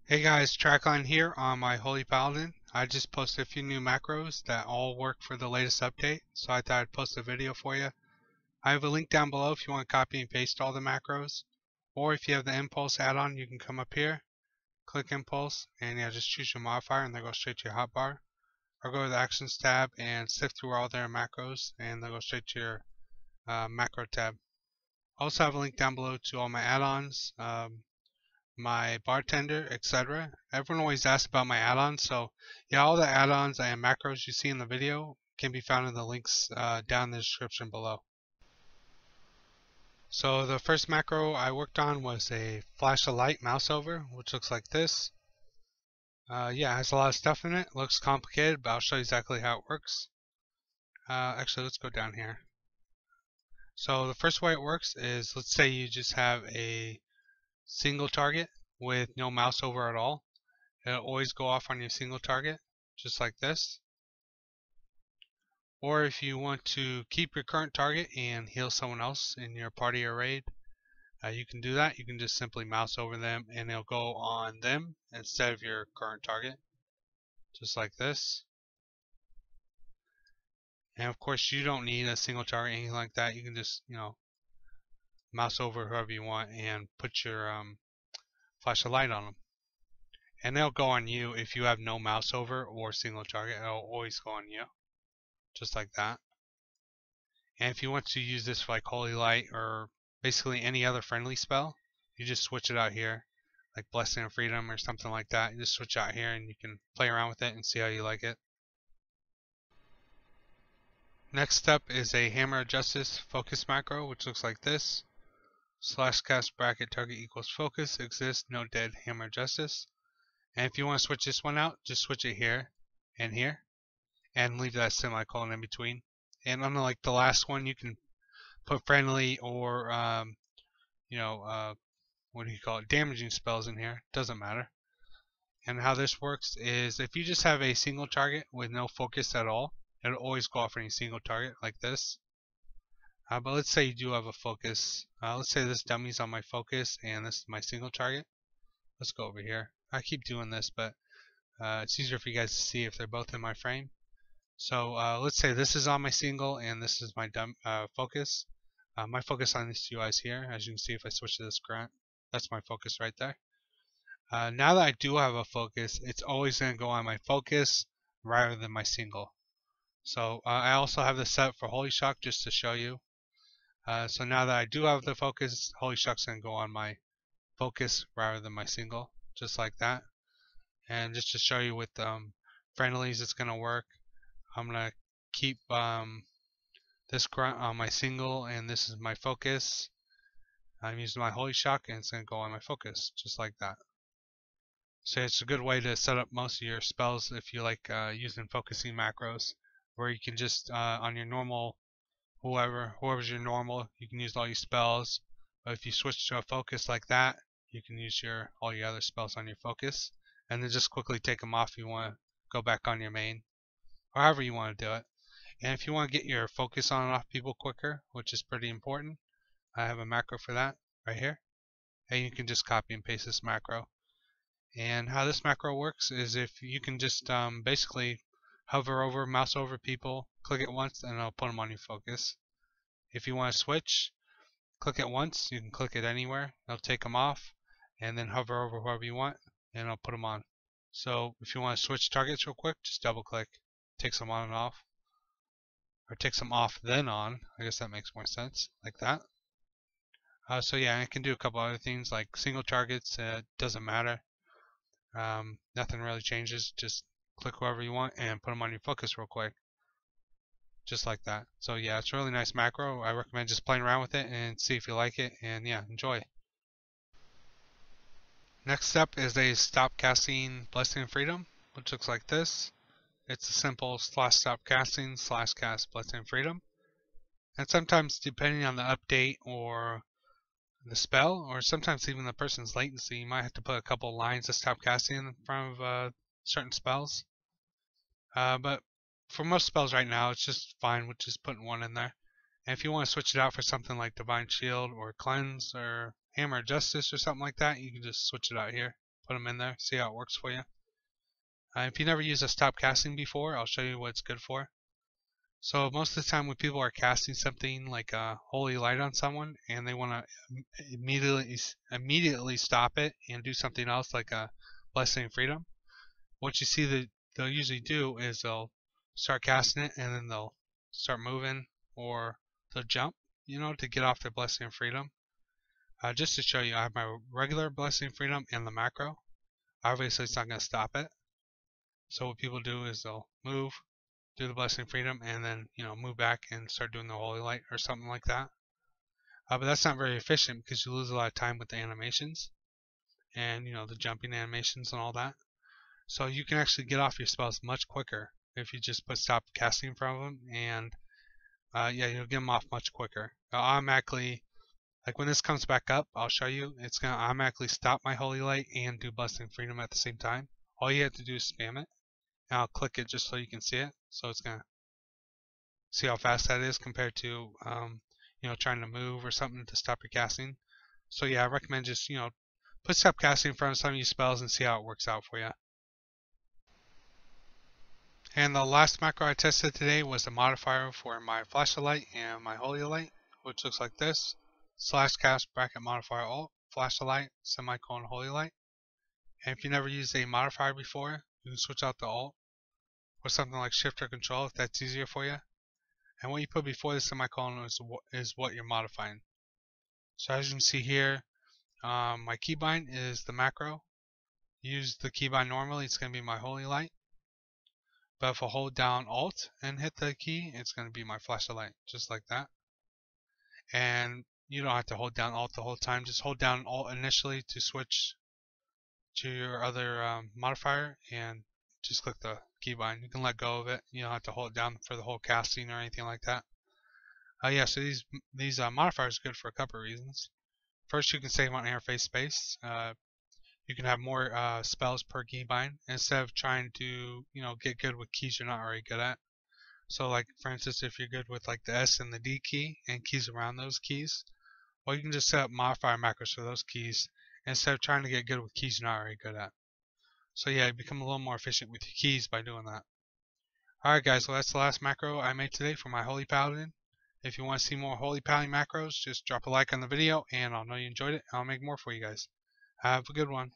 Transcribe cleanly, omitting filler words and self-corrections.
Hey guys, Trackline here on my Holy Paladin. I just posted a few new macros that all work for the latest update, so I thought I'd post a video for you. I have a link down below if you want to copy and paste all the macros, or if you have the Impulse add-on, you can come up here, click Impulse, and yeah, just choose your modifier and they'll go straight to your hotbar. Or go to the Actions tab and sift through all their macros, and they'll go straight to your macro tab. I also have a link down below to all my add-ons. My Bartender, etc. Everyone always asks about my add-ons, so yeah, all the add-ons and macros you see in the video can be found in the links down in the description below. So the first macro I worked on was a flash of light Mouseover, which looks like this. Yeah, it has a lot of stuff in it. Looks complicated, but I'll show you exactly how it works. Actually, let's go down here. So the first way it works is, let's say you just have a single target with no Mouseover at all. It'll always go off on your single target, just like this. Or if you want to keep your current target and heal someone else in your party or raid, you can do that. You can just simply mouse over them and it'll go on them instead of your current target, just like this. And of course, you don't need a single target, anything like that. You can just, mouse over whoever you want and put your flash of light on them. And they'll go on you if you have no mouse over or single target. It'll always go on you, just like that. And if you want to use this for like Holy Light or basically any other friendly spell, you just switch it out here, like Blessing of Freedom or something like that. You just switch out here and you can play around with it and see how you like it. Next up is a Hammer of Justice focus macro, which looks like this. /cast bracket target equals focus exists, no dead Hammer of Justice. And if you want to switch this one out, just switch it here and here, and leave that semicolon in between. And unlike the last one, you can put friendly or what do you call it, damaging spells in here. Doesn't matter. And how this works is, if you just have a single target with no focus at all, it'll always go off any single target like this. But let's say you do have a focus. Let's say this dummy's on my focus and this is my single target. Let's go over here. I keep doing this, but it's easier for you guys to see if they're both in my frame. So let's say this is on my single and this is my focus. My focus on these two eyes here, as you can see if I switch to this grunt, that's my focus right there. Now that I do have a focus, it's always going to go on my focus rather than my single. So I also have this set for Holy Shock just to show you. So now that I do have the focus, Holy Shock's going to go on my focus rather than my single, just like that. And just to show you with friendlies, it's going to work. I'm going to keep this grunt on my single, and this is my focus. I'm using my Holy Shock, and it's going to go on my focus, just like that. So it's a good way to set up most of your spells if you like using focusing macros, where you can just on your normal, whoever's your normal, you can use all your spells. But if you switch to a focus like that, you can use all your other spells on your focus, and then just quickly take them off if you want to go back on your main, or however you want to do it. And if you want to get your focus on and off people quicker, which is pretty important, I have a macro for that right here. And you can just copy and paste this macro. And how this macro works is, if you can just basically hover over, mouse over people, click it once, and it'll put them on your focus. If you want to switch, click it once, you can click it anywhere, it'll take them off, and then hover over whoever you want, and it'll put them on. So if you want to switch targets real quick, just double click, takes them on and off. Or takes them off then on. I guess that makes more sense, like that. So yeah, I can do a couple other things like single targets. Doesn't matter. Nothing really changes. Just click whoever you want and put them on your focus real quick, just like that. So yeah, it's a really nice macro. I recommend just playing around with it and see if you like it. And yeah, enjoy. Next up is a Stopcasting Blessing of Freedom, which looks like this. It's a simple /stopcasting /cast Blessing of Freedom. And sometimes, depending on the update or the spell, or sometimes even the person's latency, you might have to put a couple lines of stop casting in front of certain spells. But for most spells right now, it's just fine with just putting one in there. And if you want to switch it out for something like Divine Shield or Cleanse or Hammer of Justice or something like that, you can just switch it out here. put them in there, see how it works for you. If you never used a Stopcasting before, I'll show you what it's good for. So most of the time when people are casting something like a holy light on someone and they want to immediately stop it and do something else like a blessing of freedom, what you see that they'll usually do is they'll start casting it and then they'll start moving, or they'll jump, to get off their blessing of freedom. Just to show you, I have my regular blessing of freedom and the macro. Obviously it's not going to stop it. So what people do is they'll move, do the blessing of freedom, and then move back and start doing the holy light or something like that. But that's not very efficient because you lose a lot of time with the animations and the jumping animations and all that. So you can actually get off your spells much quicker if you just put stop casting in front of them, and yeah, you'll get them off much quicker. Automatically, like when this comes back up, I'll show you, it's going to automatically stop my holy light and do blessing of freedom at the same time. All you have to do is spam it, and I'll click it just so you can see it. So it's going to see how fast that is compared to trying to move or something to stop your casting. So yeah, I recommend just put stop casting in front of some of your spells and see how it works out for you. And the last macro I tested today was the modifier for my flashlight and my holy light, which looks like this: /cast bracket modifier alt flashlight semicolon holy light. And if you never used a modifier before, you can switch out the alt or something like shift or control if that's easier for you. And what you put before the semicolon is what you're modifying. So as you can see here, my keybind is the macro. Use the keybind normally, it's going to be my holy light. But if I hold down alt and hit the key, it's going to be my flashlight, just like that. And you don't have to hold down alt the whole time. Just hold down alt initially to switch to your other modifier, and just click the keybind. You can let go of it. You don't have to hold it down for the whole casting or anything like that. Yeah, so these modifiers are good for a couple of reasons. First, you can save on interface space. You can have more spells per keybind instead of trying to get good with keys you're not already good at. So like for instance, if you're good with like the S and the D key and keys around those keys, well, you can just set up modifier macros for those keys instead of trying to get good with keys you're not already good at. So yeah, you become a little more efficient with your keys by doing that. Alright guys, well that's the last macro I made today for my Holy Paladin. If you want to see more Holy Paladin macros, just drop a like on the video and I'll know you enjoyed it and I'll make more for you guys. Have a good one.